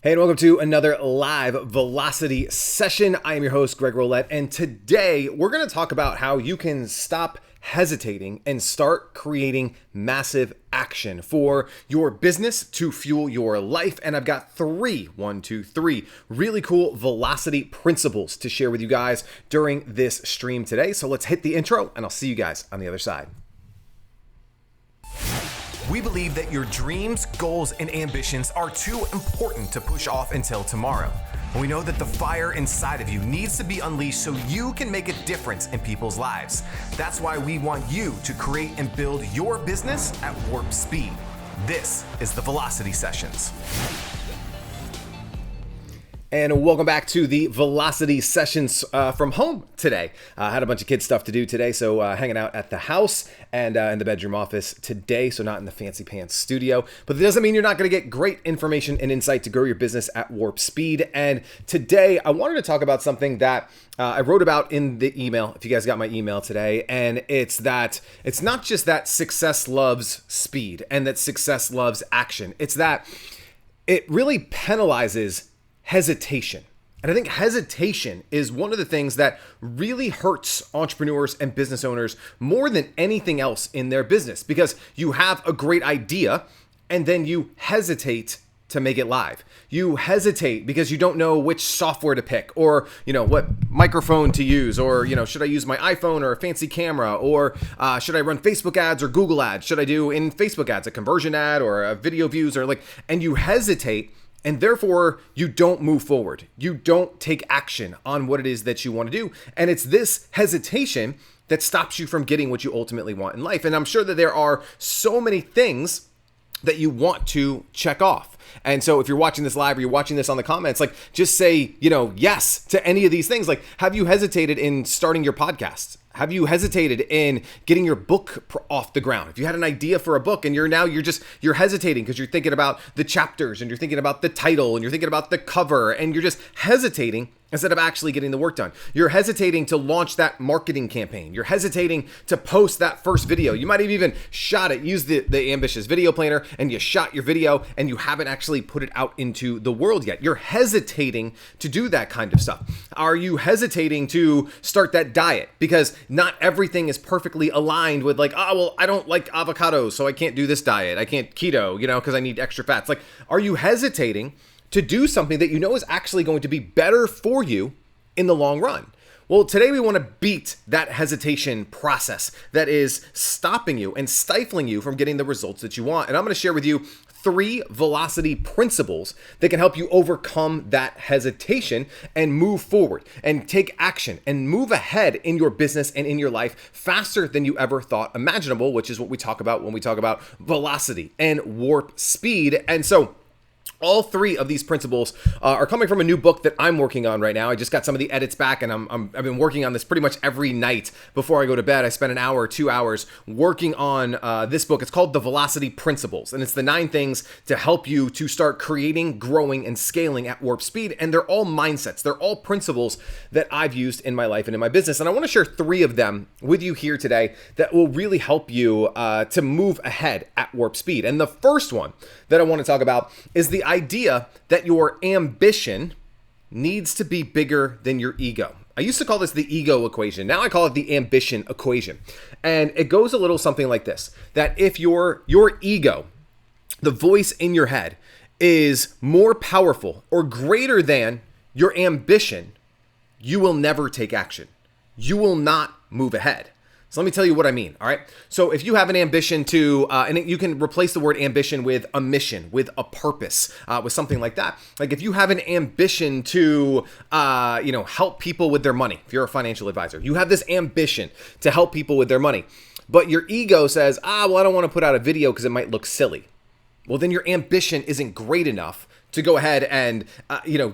Hey, and welcome to another live velocity session. I am your host, Greg Rollett, and today we're going to talk about how you can stop hesitating and start creating massive action for your business to fuel your life. And I've got three really cool velocity principles to share with you guys during this stream today. So let's hit the intro, and I'll see you guys on the other side. We believe that your dreams, goals, and ambitions are too important to push off until tomorrow. And we know that the fire inside of you needs to be unleashed so you can make a difference in people's lives. That's why we want you to create and build your business at warp speed. This is the Velocity Sessions. And welcome back to the Velocity Sessions from home today. I had a bunch of kid stuff to do today, so hanging out at the house and in the bedroom office today, so not in the fancy pants studio. But that doesn't mean you're not going to get great information and insight to grow your business at warp speed. And today, I wanted to talk about something that I wrote about in the email, if you guys got my email today, and it's not just that success loves speed and that success loves action. It's that it really penalizes hesitation. And I think hesitation is one of the things that really hurts entrepreneurs and business owners more than anything else in their business, because you have a great idea and then you hesitate to make it live. You hesitate because you don't know which software to pick, or what microphone to use, or should I use my iPhone or a fancy camera, or should I run Facebook ads or Google ads? Should I do in Facebook ads a conversion ad or a video views, and you hesitate. And therefore, you don't move forward. You don't take action on what it is that you want to do. And it's this hesitation that stops you from getting what you ultimately want in life. And I'm sure that there are so many things that you want to check off. And so if you're watching this live or you're watching this on the comments, just say, yes to any of these things. Have you hesitated in starting your podcast? Have you hesitated in getting your book off the ground? If you had an idea for a book and you're hesitating because you're thinking about the chapters and you're thinking about the title and you're thinking about the cover and you're just hesitating instead of actually getting the work done. You're hesitating to launch that marketing campaign. You're hesitating to post that first video. You might have even used the ambitious video planner, and you shot your video and you haven't actually put it out into the world yet. You're hesitating to do that kind of stuff. Are you hesitating to start that diet? Because not everything is perfectly aligned with I don't like avocados, so I can't do this diet. I can't keto, because I need extra fats. Are you hesitating to do something that is actually going to be better for you in the long run? Well, today we want to beat that hesitation process that is stopping you and stifling you from getting the results that you want. And I'm going to share with you 3 velocity principles that can help you overcome that hesitation and move forward and take action and move ahead in your business and in your life faster than you ever thought imaginable, which is what we talk about when we talk about velocity and warp speed. And so all 3 of these principles are coming from a new book that I'm working on right now. I just got some of the edits back, and I've been working on this pretty much every night before I go to bed. I spend an hour or 2 hours working on this book. It's called The Velocity Principles, and it's the 9 things to help you to start creating, growing, and scaling at warp speed. And they're all mindsets. They're all principles that I've used in my life and in my business. And I want to share 3 of them with you here today that will really help you to move ahead at warp speed. And the first one that I want to talk about is the idea that your ambition needs to be bigger than your ego. I used to call this the ego equation. Now I call it the ambition equation. And it goes a little something like this, that if your ego, the voice in your head, is more powerful or greater than your ambition, you will never take action. You will not move ahead. So let me tell you what I mean, all right? So if you have an ambition to, and you can replace the word ambition with a mission, with a purpose, with something like that. If you have an ambition to, help people with their money, if you're a financial advisor, you have this ambition to help people with their money, but your ego says, I don't want to put out a video because it might look silly. Well, then your ambition isn't great enough to go ahead and,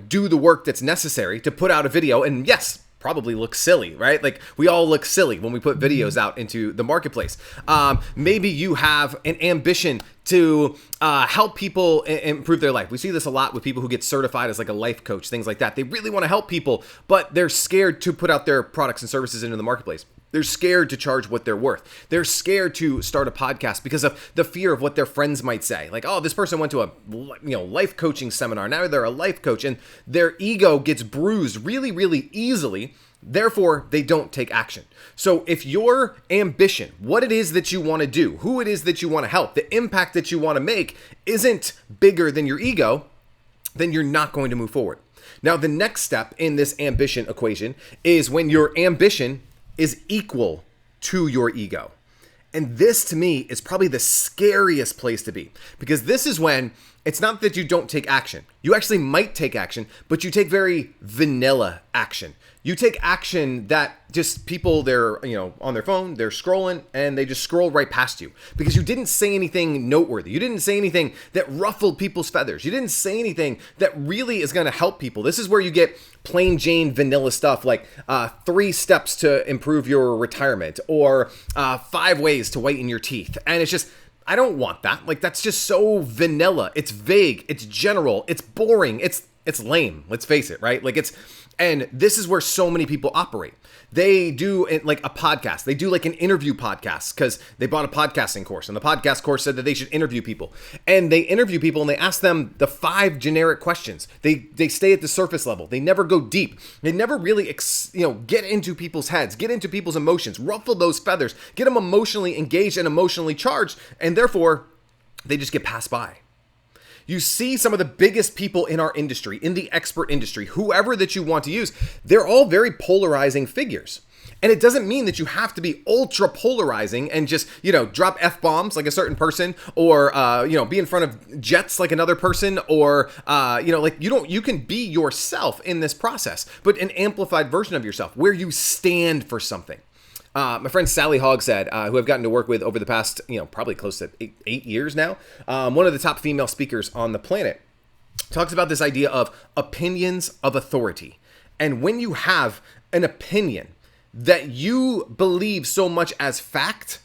do the work that's necessary to put out a video. And yes, probably look silly, right? We all look silly when we put videos out into the marketplace. Maybe you have an ambition to help people improve their life. We see this a lot with people who get certified as a life coach, things like that. They really want to help people, but they're scared to put out their products and services into the marketplace. They're scared to charge what they're worth. They're scared to start a podcast because of the fear of what their friends might say. Like, oh, this person went to a life coaching seminar. Now they're a life coach, and their ego gets bruised really, really easily. Therefore, they don't take action. So if your ambition, what it is that you want to do, who it is that you want to help, the impact that you want to make isn't bigger than your ego, then you're not going to move forward. Now, the next step in this ambition equation is when your ambition is equal to your ego. And this, to me, is probably the scariest place to be, because this is when it's not that you don't take action. You actually might take action, but you take very vanilla action. You take action that just people, they're, on their phone, they're scrolling, and they just scroll right past you because you didn't say anything noteworthy. You didn't say anything that ruffled people's feathers. You didn't say anything that really is going to help people. This is where you get plain Jane vanilla stuff like 3 steps to improve your retirement or 5 ways to whiten your teeth. And it's just, I don't want that. Like, that's just so vanilla. It's vague. It's general. It's boring. It's lame. Let's face it, right? And this is where so many people operate. They do like a podcast. They do like an interview podcast because they bought a podcasting course, and the podcast course said that they should interview people. And they interview people and they ask them the 5 generic questions. They stay at the surface level. They never go deep. They never really get into people's heads, get into people's emotions, ruffle those feathers, get them emotionally engaged and emotionally charged, and therefore they just get passed by. You see some of the biggest people in our industry, in the expert industry, whoever that you want to use, they're all very polarizing figures. And it doesn't mean that you have to be ultra polarizing and just, drop F-bombs like a certain person or, be in front of jets like another person or, you can be yourself in this process, but an amplified version of yourself where you stand for something. My friend Sally Hogshead, who I've gotten to work with over the past, probably close to 8 years now, one of the top female speakers on the planet, talks about this idea of opinions of authority. And when you have an opinion that you believe so much as fact,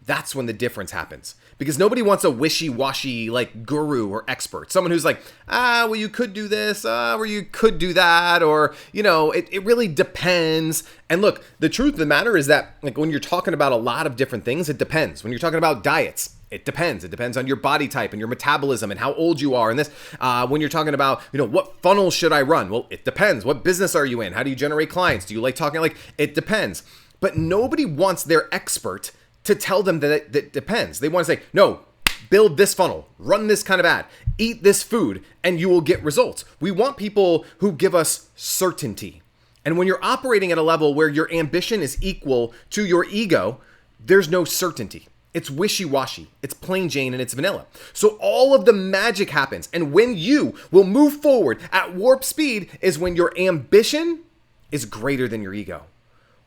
that's when the difference happens. Because nobody wants a wishy-washy like guru or expert. Someone who's like, well, you could do this, or you could do that, or, it really depends. And look, the truth of the matter is that like when you're talking about a lot of different things, it depends. When you're talking about diets, it depends. It depends on your body type and your metabolism and how old you are. And this, when you're talking about, what funnel should I run? Well, it depends. What business are you in? How do you generate clients? Do you like talking? It depends. But nobody wants their expert to tell them that it depends. They want to say, no, build this funnel, run this kind of ad, eat this food, and you will get results. We want people who give us certainty. And when you're operating at a level where your ambition is equal to your ego, there's no certainty. It's wishy-washy, it's plain Jane, and it's vanilla. So all of the magic happens. And when you will move forward at warp speed is when your ambition is greater than your ego.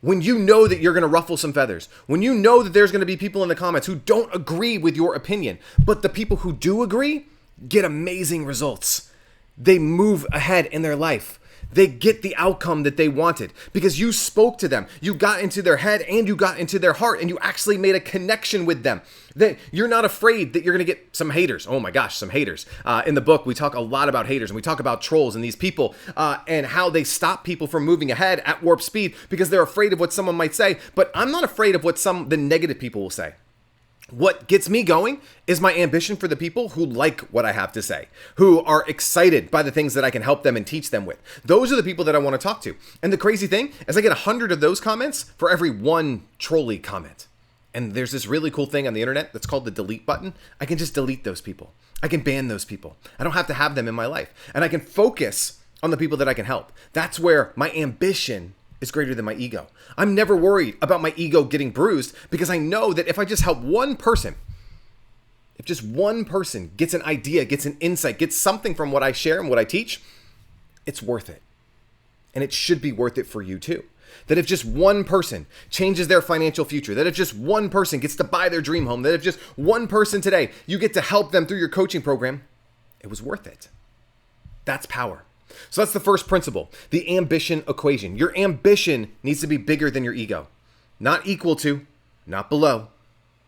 When you know that you're going to ruffle some feathers, when you know that there's going to be people in the comments who don't agree with your opinion, but the people who do agree get amazing results. They move ahead in their life. They get the outcome that they wanted because you spoke to them. You got into their head and you got into their heart and you actually made a connection with them. That you're not afraid that you're going to get some haters. Oh my gosh, some haters. In the book, we talk a lot about haters and we talk about trolls and these people and how they stop people from moving ahead at warp speed because they're afraid of what someone might say. But I'm not afraid of what the negative people will say. What gets me going is my ambition for the people who like what I have to say, who are excited by the things that I can help them and teach them with. Those are the people that I want to talk to. And the crazy thing is I get 100 of those comments for every 1 trolley comment. And there's this really cool thing on the internet that's called the delete button. I can just delete those people. I can ban those people. I don't have to have them in my life. And I can focus on the people that I can help. That's where my ambition is greater than my ego. I'm never worried about my ego getting bruised because I know that if I just help one person, if just one person gets an idea, gets an insight, gets something from what I share and what I teach, it's worth it. And it should be worth it for you too. That if just one person changes their financial future, that if just one person gets to buy their dream home, that if just one person today, you get to help them through your coaching program, it was worth it. That's power. So that's the first principle, the ambition equation. Your ambition needs to be bigger than your ego. Not equal to, not below,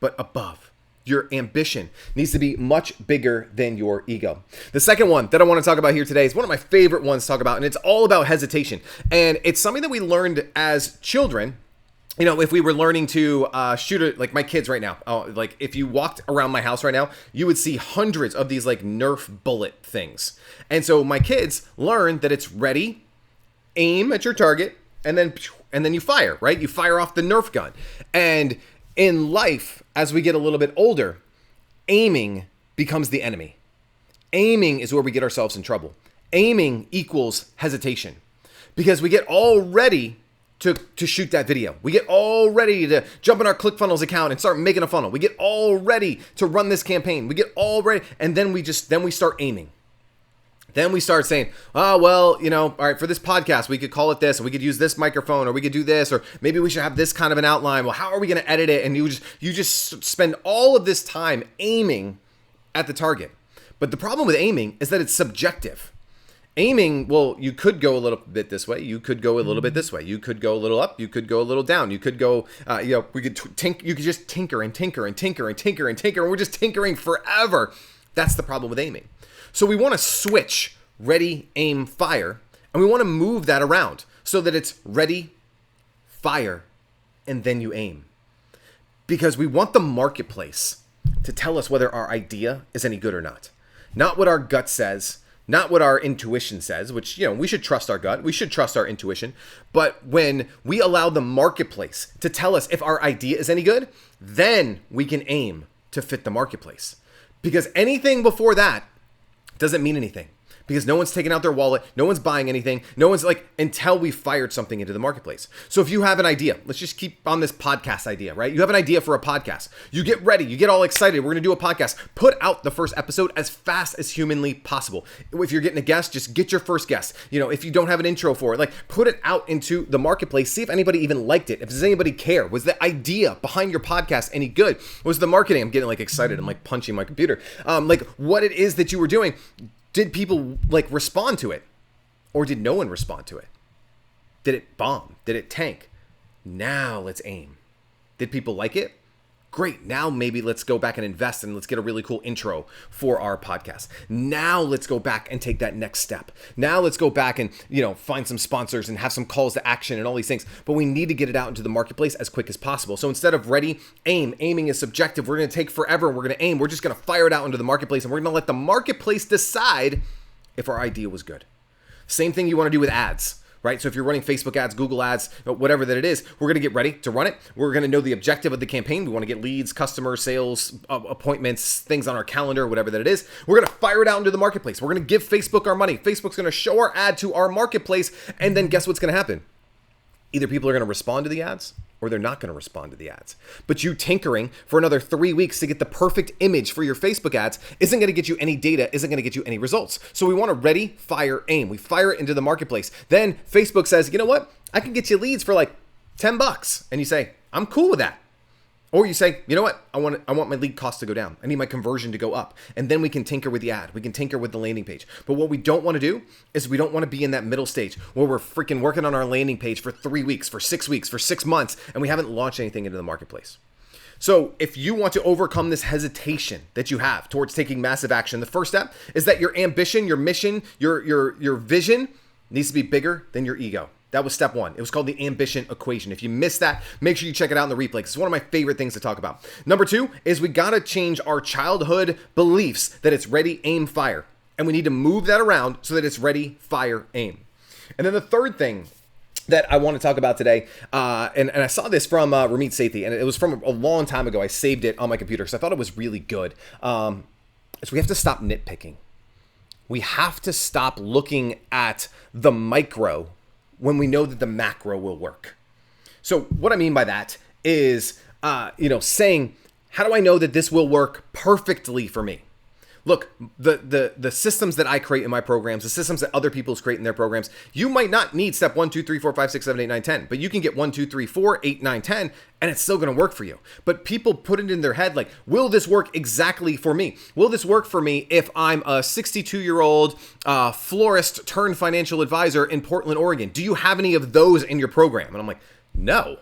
but above. Your ambition needs to be much bigger than your ego. The second one that I want to talk about here today is one of my favorite ones to talk about, and it's all about hesitation. And it's something that we learned as children if we were learning to shoot it, like my kids right now, like if you walked around my house right now, you would see hundreds of these like Nerf bullet things. And so my kids learn that it's ready, aim at your target, and then you fire, right? You fire off the Nerf gun. And in life, as we get a little bit older, aiming becomes the enemy. Aiming is where we get ourselves in trouble. Aiming equals hesitation, because we get all ready to shoot that video. We get all ready to jump in our ClickFunnels account and start making a funnel. We get all ready to run this campaign. We get all ready, and then we start aiming. Then we start saying, oh, well, all right, for this podcast, we could call it this, or we could use this microphone, or we could do this, or maybe we should have this kind of an outline. Well, how are we going to edit it? And you just spend all of this time aiming at the target. But the problem with aiming is that it's subjective. Aiming, well, you could go a little bit this way. You could go a little bit this way. You could go a little up. You could go a little down. You could go, you could just tinker and tinker and tinker and tinker and tinker. And we're just tinkering forever. That's the problem with aiming. So we want to switch ready, aim, fire. And we want to move that around so that it's ready, fire, and then you aim. Because we want the marketplace to tell us whether our idea is any good or not. Not what our gut says. Not what our intuition says, which, we should trust our gut. We should trust our intuition. But when we allow the marketplace to tell us if our idea is any good, then we can aim to fit the marketplace. Because anything before that doesn't mean anything. Because no one's taking out their wallet. No one's buying anything. No one's until we fired something into the marketplace. So if you have an idea, let's just keep on this podcast idea, right? You have an idea for a podcast. You get ready. You get all excited. We're going to do a podcast. Put out the first episode as fast as humanly possible. If you're getting a guest, just get your first guest. If you don't have an intro for it, put it out into the marketplace. See if anybody even liked it. If does anybody care? Was the idea behind your podcast any good? Was the marketing? I'm getting excited. I'm punching my computer. What it is that you were doing. Did people respond to it? Or did no one respond to it? Did it bomb? Did it tank? Now let's aim. Did people like it? Great. Now maybe let's go back and invest and let's get a really cool intro for our podcast. Now let's go back and take that next step. Now let's go back and, find some sponsors and have some calls to action and all these things. But we need to get it out into the marketplace as quick as possible. So instead of ready, aim. Aiming is subjective. We're going to take forever. We're going to aim. We're just going to fire it out into the marketplace, and we're going to let the marketplace decide if our idea was good. Same thing you want to do with ads. Right? So if you're running Facebook ads, Google ads, whatever that it is, we're going to get ready to run it. We're going to know the objective of the campaign. We want to get leads, customers, sales, appointments, things on our calendar, whatever that it is. We're going to fire it out into the marketplace. We're going to give Facebook our money. Facebook's going to show our ad to our marketplace. And then guess what's going to happen? Either people are going to respond to the ads or they're not going to respond to the ads. But you tinkering for another 3 weeks to get the perfect image for your Facebook ads isn't going to get you any data, isn't going to get you any results. So we want to ready, fire, aim. We fire it into the marketplace. Then Facebook says, you know what? I can get you leads for $10. And you say, I'm cool with that. Or you say, you know what? I want my lead cost to go down. I need my conversion to go up. And then we can tinker with the ad. We can tinker with the landing page. But what we don't want to do is we don't want to be in that middle stage where we're freaking working on our landing page for 3 weeks, for 6 weeks, for 6 months, and we haven't launched anything into the marketplace. So if you want to overcome this hesitation that you have towards taking massive action, the first step is that your ambition, your mission, your vision needs to be bigger than your ego. That was step one. It was called the ambition equation. If you missed that, make sure you check it out in the replay. It's one of my favorite things to talk about. Number two is we got to change our childhood beliefs that it's ready, aim, fire. And we need to move that around so that it's ready, fire, aim. And then the third thing that I want to talk about today, and I saw this from Ramit Sethi, and it was from a long time ago. I saved it on my computer because I thought it was really good. Is we have to stop nitpicking. We have to stop looking at the micro when we know that the macro will work. So what I mean by that is, saying, how do I know that this will work perfectly for me? Look, the systems that I create in my programs, the systems that other people create in their programs, you might not need step 1, 2, 3, 4, 5, 6, 7, 8, 9, 10, but you can get 1, 2, 3, 4, 8, 9, 10, and it's still going to work for you. But people put it in their head will this work exactly for me? Will this work for me if I'm a 62-year-old florist turned financial advisor in Portland, Oregon? Do you have any of those in your program? And I'm like, no,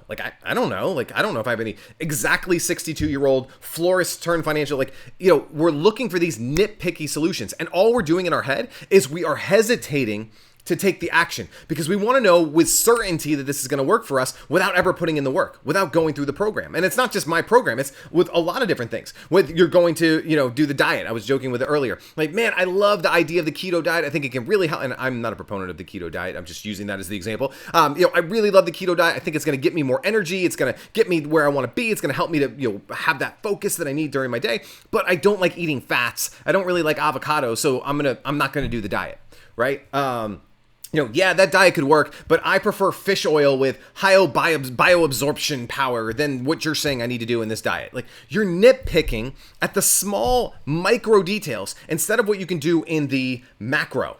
I don't know. I don't know if I have any exactly 62-year-old florist turned financial, we're looking for these nitpicky solutions. And all we're doing in our head is we are hesitating to take the action, because we want to know with certainty that this is going to work for us without ever putting in the work, without going through the program. And it's not just my program, it's with a lot of different things. With you're going to, do the diet. I was joking with it earlier. Like, man, I love the idea of the keto diet. I think it can really help. And I'm not a proponent of the keto diet. I'm just using that as the example. I really love the keto diet. I think it's going to get me more energy. It's going to get me where I want to be. It's going to help me to, have that focus that I need during my day. But I don't like eating fats. I don't really like avocado. So I'm not going to do the diet. Right. That diet could work, but I prefer fish oil with high bioabsorption power than what you're saying I need to do in this diet. Like, you're nitpicking at the small micro details instead of what you can do in the macro.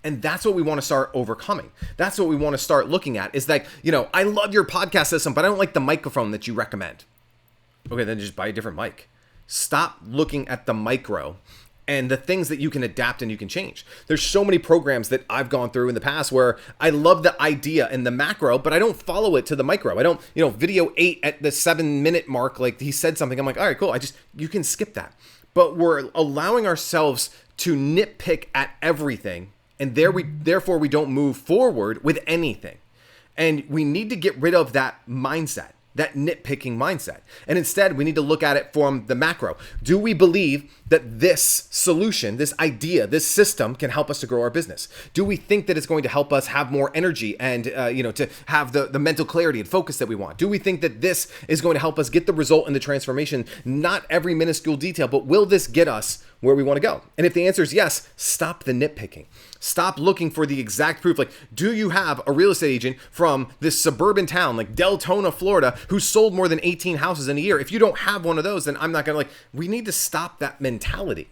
And that's what we want to start overcoming. That's what we want to start looking at is like, I love your podcast system, but I don't like the microphone that you recommend. Okay, then just buy a different mic. Stop looking at the micro and the things that you can adapt and you can change. There's so many programs that I've gone through in the past where I love the idea in the macro, but I don't follow it to the micro. I don't, video 8 at the 7-minute mark, like he said something, I'm like, all right, cool. You can skip that. But we're allowing ourselves to nitpick at everything, and therefore we don't move forward with anything. And we need to get rid of that mindset, that nitpicking mindset. And instead, we need to look at it from the macro. Do we believe that this solution, this idea, this system can help us to grow our business? Do we think that it's going to help us have more energy and, to have the mental clarity and focus that we want? Do we think that this is going to help us get the result in the transformation? Not every minuscule detail, but will this get us where we want to go? And if the answer is yes, stop the nitpicking. Stop looking for the exact proof. Like, do you have a real estate agent from this suburban town like Deltona, Florida, who sold more than 18 houses in a year? If you don't have one of those, then I'm not going to we need to stop that mentality.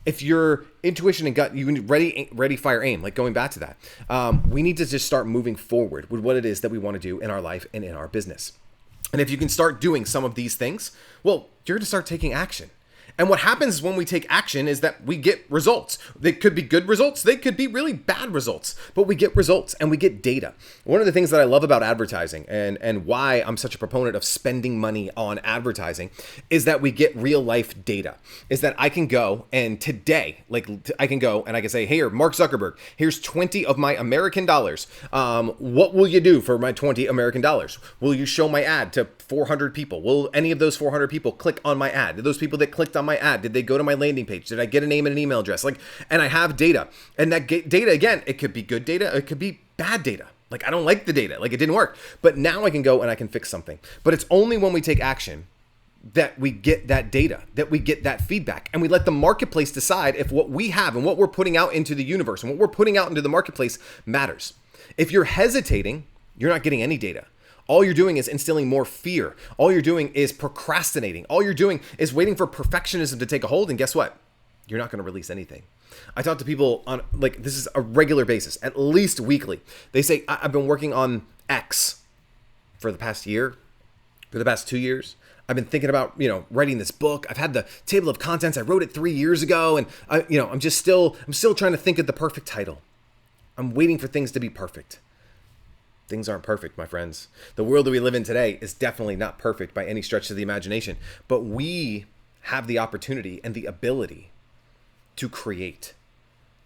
If your intuition and gut, you need ready, fire, aim, like going back to that. We need to just start moving forward with what it is that we want to do in our life and in our business. And if you can start doing some of these things, well, you're going to start taking action. And what happens when we take action is that we get results. They could be good results. They could be really bad results, but we get results and we get data. One of the things that I love about advertising and why I'm such a proponent of spending money on advertising is that we get real life data. Is that I can go and today, I can go and I can say, hey, Mark Zuckerberg, here's 20 of my American dollars. What will you do for my 20 American dollars? Will you show my ad to 400 people? Will any of those 400 people click on my ad? Did those people that clicked on my ad, did they go to my landing page? Did I get a name and an email address? And I have data. And that data, again, it could be good data. It could be bad data. I don't like the data. It didn't work. But now I can go and I can fix something. But it's only when we take action that we get that data, that we get that feedback, and we let the marketplace decide if what we have and what we're putting out into the universe and what we're putting out into the marketplace matters. If you're hesitating, you're not getting any data. All you're doing is instilling more fear. All you're doing is procrastinating. All you're doing is waiting for perfectionism to take a hold. And guess what? You're not going to release anything. I talk to people on this is a regular basis, at least weekly. They say, I've been working on X for the past year, for the past 2 years. I've been thinking about, writing this book. I've had the table of contents. I wrote it 3 years ago. And I'm still trying to think of the perfect title. I'm waiting for things to be perfect. Things aren't perfect, my friends. The world that we live in today is definitely not perfect by any stretch of the imagination, but we have the opportunity and the ability to create,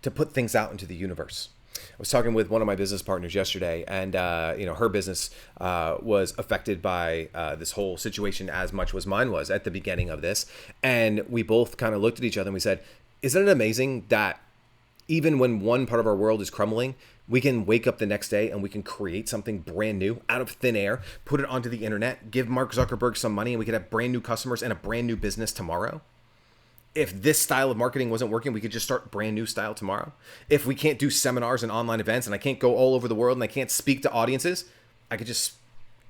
to put things out into the universe. I was talking with one of my business partners yesterday, and her business was affected by this whole situation as much as mine was at the beginning of this. And we both kind of looked at each other and we said, isn't it amazing that even when one part of our world is crumbling, we can wake up the next day and we can create something brand new out of thin air, put it onto the internet, give Mark Zuckerberg some money, and we could have brand new customers and a brand new business tomorrow. If this style of marketing wasn't working, we could just start brand new style tomorrow. If we can't do seminars and online events and I can't go all over the world and I can't speak to audiences, I could just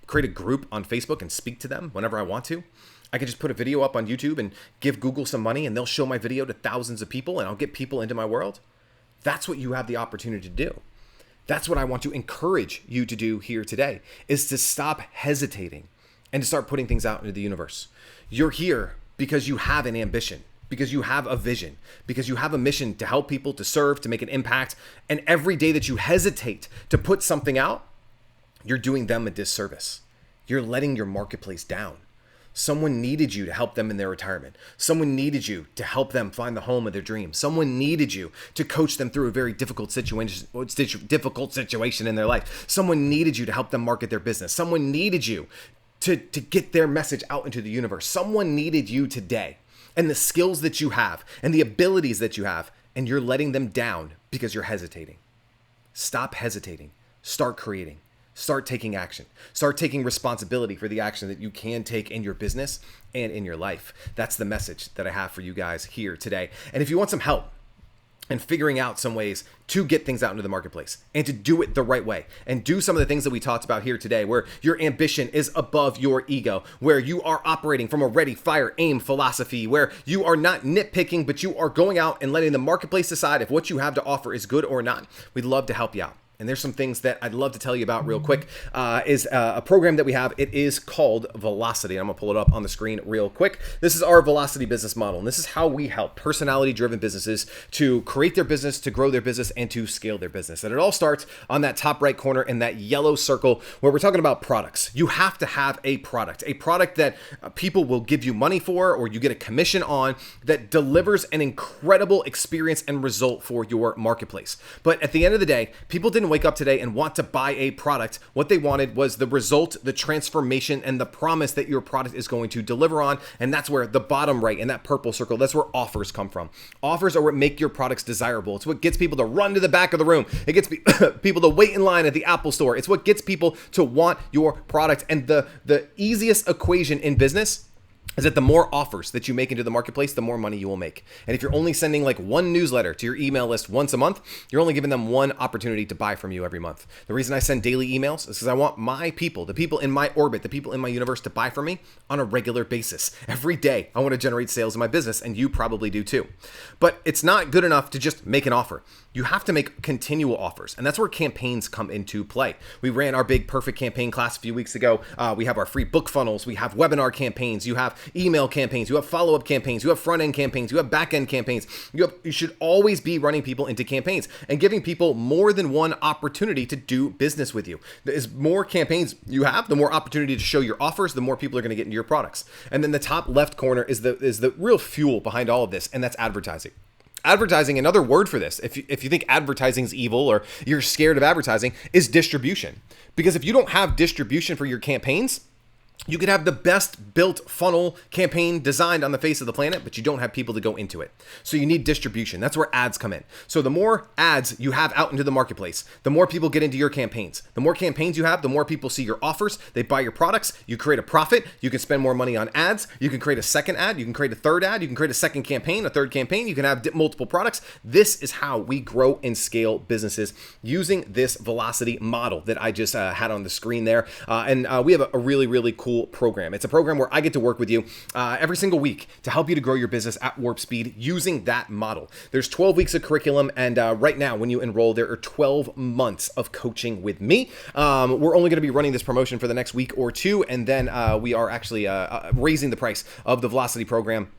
create a group on Facebook and speak to them whenever I want to. I could just put a video up on YouTube and give Google some money and they'll show my video to thousands of people and I'll get people into my world. That's what you have the opportunity to do. That's what I want to encourage you to do here today, is to stop hesitating and to start putting things out into the universe. You're here because you have an ambition, because you have a vision, because you have a mission to help people, to serve, to make an impact. And every day that you hesitate to put something out, you're doing them a disservice. You're letting your marketplace down. Someone needed you to help them in their retirement. Someone needed you to help them find the home of their dreams. Someone needed you to coach them through a very difficult situation in their life. Someone needed you to help them market their business. Someone needed you to get their message out into the universe. Someone needed you today, and the skills that you have and the abilities that you have, and you're letting them down because you're hesitating. Stop hesitating. Start creating. Start taking action. Start taking responsibility for the action that you can take in your business and in your life. That's the message that I have for you guys here today. And if you want some help in figuring out some ways to get things out into the marketplace and to do it the right way and do some of the things that we talked about here today, where your ambition is above your ego, where you are operating from a ready, fire, aim philosophy, where you are not nitpicking, but you are going out and letting the marketplace decide if what you have to offer is good or not, we'd love to help you out. And there's some things that I'd love to tell you about real quick, is a program that we have. It is called Velocity. I'm gonna pull it up on the screen real quick. This is our Velocity business model. And this is how we help personality-driven businesses to create their business, to grow their business, and to scale their business. And it all starts on that top right corner in that yellow circle where we're talking about products. You have to have a product that people will give you money for, or you get a commission on, that delivers an incredible experience and result for your marketplace. But at the end of the day, people didn't wake up today and want to buy a product. What they wanted was the result, the transformation, and the promise that your product is going to deliver on. And that's where the bottom right in that purple circle, that's where offers come from. Offers are what make your products desirable. It's what gets people to run to the back of the room. It gets people to wait in line at the Apple store. It's what gets people to want your product. And the easiest equation in business is that the more offers that you make into the marketplace, the more money you will make. And if you're only sending like one newsletter to your email list once a month, you're only giving them one opportunity to buy from you every month. The reason I send daily emails is because I want my people, the people in my orbit, the people in my universe, to buy from me on a regular basis. Every day, I want to generate sales in my business, and you probably do too. But it's not good enough to just make an offer. You have to make continual offers, and that's where campaigns come into play. We ran our big perfect campaign class a few weeks ago. We have our free book funnels. We have webinar campaigns. You have email campaigns. You have follow-up campaigns. You have front-end campaigns. You have back-end campaigns. You should always be running people into campaigns and giving people more than one opportunity to do business with you. As more campaigns you have, the more opportunity to show your offers, the more people are going to get into your products. And then the top left corner is the real fuel behind all of this, and that's advertising. Advertising, another word for this, if you think advertising is evil or you're scared of advertising, is distribution. Because if you don't have distribution for your campaigns, you could have the best built funnel campaign designed on the face of the planet, but you don't have people to go into it. So you need distribution. That's where ads come in. So the more ads you have out into the marketplace, the more people get into your campaigns. The more campaigns you have, the more people see your offers. They buy your products. You create a profit. You can spend more money on ads. You can create a second ad. You can create a third ad. You can create a second campaign, a third campaign. You can have multiple products. This is how we grow and scale businesses using this Velocity model that I just had on the screen there. And we have a really, really cool program. It's a program where I get to work with you every single week to help you to grow your business at warp speed using that model. There's 12 weeks of curriculum, and right now when you enroll, there are 12 months of coaching with me. We're only going to be running this promotion for the next week or two, and then we are actually raising the price of the Velocity program.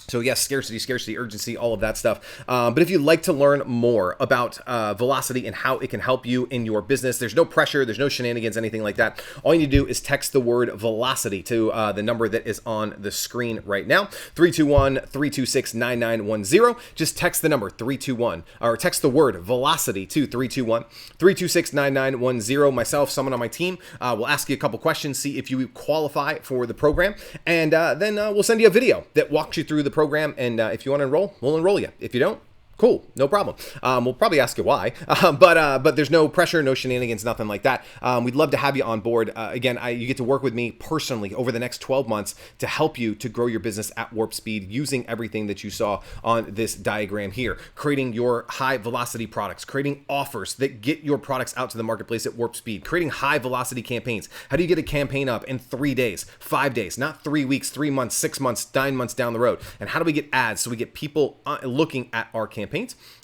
So yes, scarcity, urgency, all of that stuff. But if you'd like to learn more about Velocity and how it can help you in your business, there's no pressure, there's no shenanigans, anything like that. All you need to do is text the word Velocity to the number that is on the screen right now, 321-326-9910. Just text the number 321, or text the word Velocity to 321-326-9910. Myself, someone on my team, will ask you a couple questions, see if you qualify for the program, and then we'll send you a video that walks you through the program, and if you want to enroll, we'll enroll you. If you don't, cool, no problem. We'll probably ask you why, but there's no pressure, no shenanigans, nothing like that. We'd love to have you on board. Again, you get to work with me personally over the next 12 months to help you to grow your business at warp speed using everything that you saw on this diagram here, creating your high velocity products, creating offers that get your products out to the marketplace at warp speed, creating high velocity campaigns. How do you get a campaign up in 3 days, 5 days, not 3 weeks, 3 months, 6 months, 9 months down the road? And how do we get ads so we get people looking at our campaigns?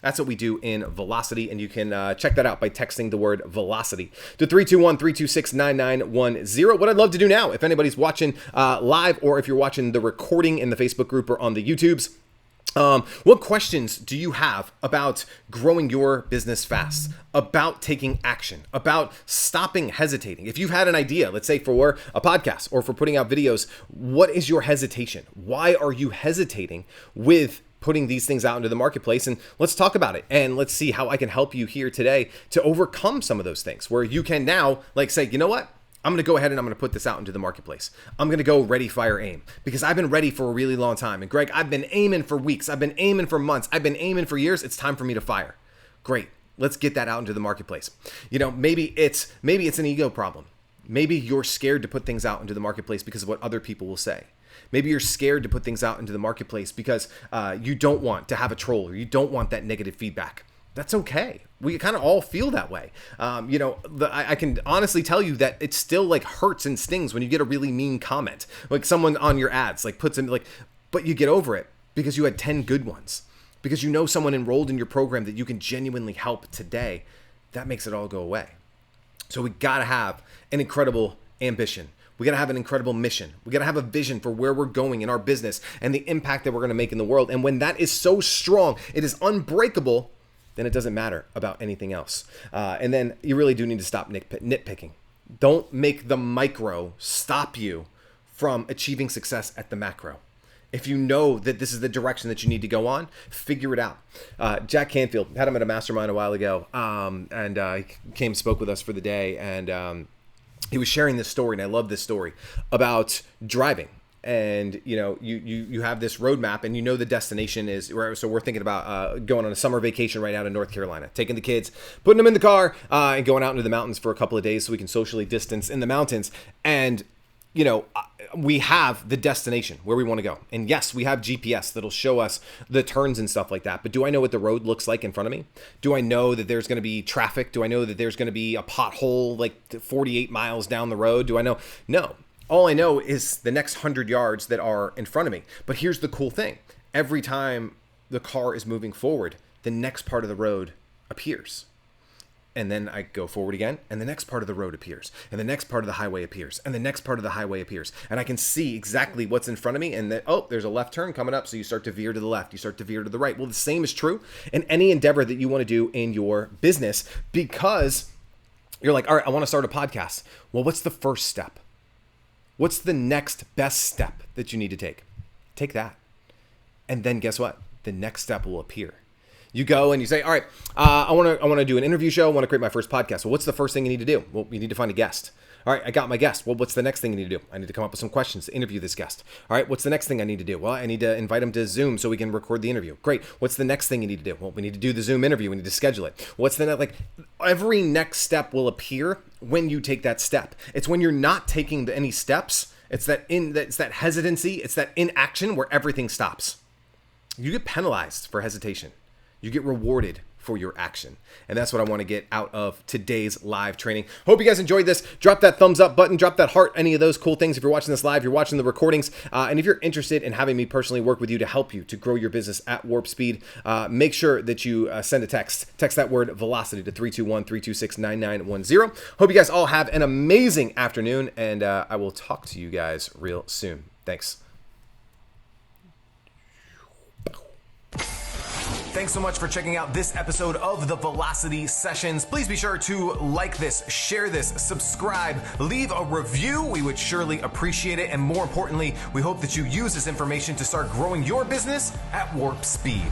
That's what we do in Velocity, and you can check that out by texting the word Velocity to 321-326-9910. What I'd love to do now, if anybody's watching live or if you're watching the recording in the Facebook group or on the YouTubes, What questions do you have about growing your business fast, about taking action, about stopping hesitating? If you've had an idea, let's say for a podcast or for putting out videos, what is your hesitation? Why are you hesitating with putting these things out into the marketplace? And let's talk about it. And let's see how I can help you here today to overcome some of those things where you can now say, you know what? I'm going to go ahead and I'm going to put this out into the marketplace. I'm going to go ready, fire, aim, because I've been ready for a really long time. And Greg, I've been aiming for weeks. I've been aiming for months. I've been aiming for years. It's time for me to fire. Great. Let's get that out into the marketplace. Maybe it's an ego problem. Maybe you're scared to put things out into the marketplace because of what other people will say. Maybe you're scared to put things out into the marketplace because you don't want to have a troll or you don't want that negative feedback. That's okay. We kind of all feel that way. I can honestly tell you that it still hurts and stings when you get a really mean comment, like someone on your ads, puts in but you get over it because you had 10 good ones, because you know someone enrolled in your program that you can genuinely help today. That makes it all go away. So we got to have an incredible ambition. We got to have an incredible mission. We got to have a vision for where we're going in our business and the impact that we're going to make in the world. And when that is so strong, it is unbreakable, then it doesn't matter about anything else. And then you really do need to stop nitpicking. Don't make the micro stop you from achieving success at the macro. If you know that this is the direction that you need to go on, figure it out. Jack Canfield, had him at a mastermind a while ago, and he came and spoke with us for the day, and he was sharing this story, and I love this story, about driving. And you have this roadmap, and the destination is where. So we're thinking about going on a summer vacation right out in North Carolina, taking the kids, putting them in the car, and going out into the mountains for a couple of days so we can socially distance in the mountains. And we have the destination where we want to go. And yes, we have GPS that'll show us the turns and stuff like that. But do I know what the road looks like in front of me? Do I know that there's going to be traffic? Do I know that there's going to be a pothole 48 miles down the road? Do I know? No. All I know is the next 100 yards that are in front of me. But here's the cool thing. Every time the car is moving forward, the next part of the road appears. And then I go forward again, and the next part of the road appears. And the next part of the highway appears. And the next part of the highway appears. And I can see exactly what's in front of me. And then, there's a left turn coming up. So you start to veer to the left. You start to veer to the right. Well, the same is true in any endeavor that you want to do in your business, because you're like, all right, I want to start a podcast. Well, what's the first step? What's the next best step that you need to take? Take that. And then guess what? The next step will appear. You go and you say, all right, I want to do an interview show. I want to create my first podcast. Well, what's the first thing you need to do? Well, you need to find a guest. All right, I got my guest. Well, what's the next thing you need to do? I need to come up with some questions to interview this guest. All right, what's the next thing I need to do? Well, I need to invite him to Zoom so we can record the interview. Great. What's the next thing you need to do? Well, we need to do the Zoom interview. We need to schedule it. What's the next? Every next step will appear when you take that step. It's when you're not taking any steps. It's that hesitancy. It's that inaction where everything stops. You get penalized for hesitation. You get rewarded for your action. And that's what I want to get out of today's live training. Hope you guys enjoyed this. Drop that thumbs up button, drop that heart, any of those cool things. If you're watching this live, you're watching the recordings. And if you're interested in having me personally work with you to help you to grow your business at warp speed, make sure that you send a text. Text that word velocity to 321-326-9910. Hope you guys all have an amazing afternoon, and I will talk to you guys real soon. Thanks. Thanks so much for checking out this episode of the Velocity Sessions. Please be sure to like this, share this, subscribe, leave a review. We would surely appreciate it. And more importantly, we hope that you use this information to start growing your business at warp speed.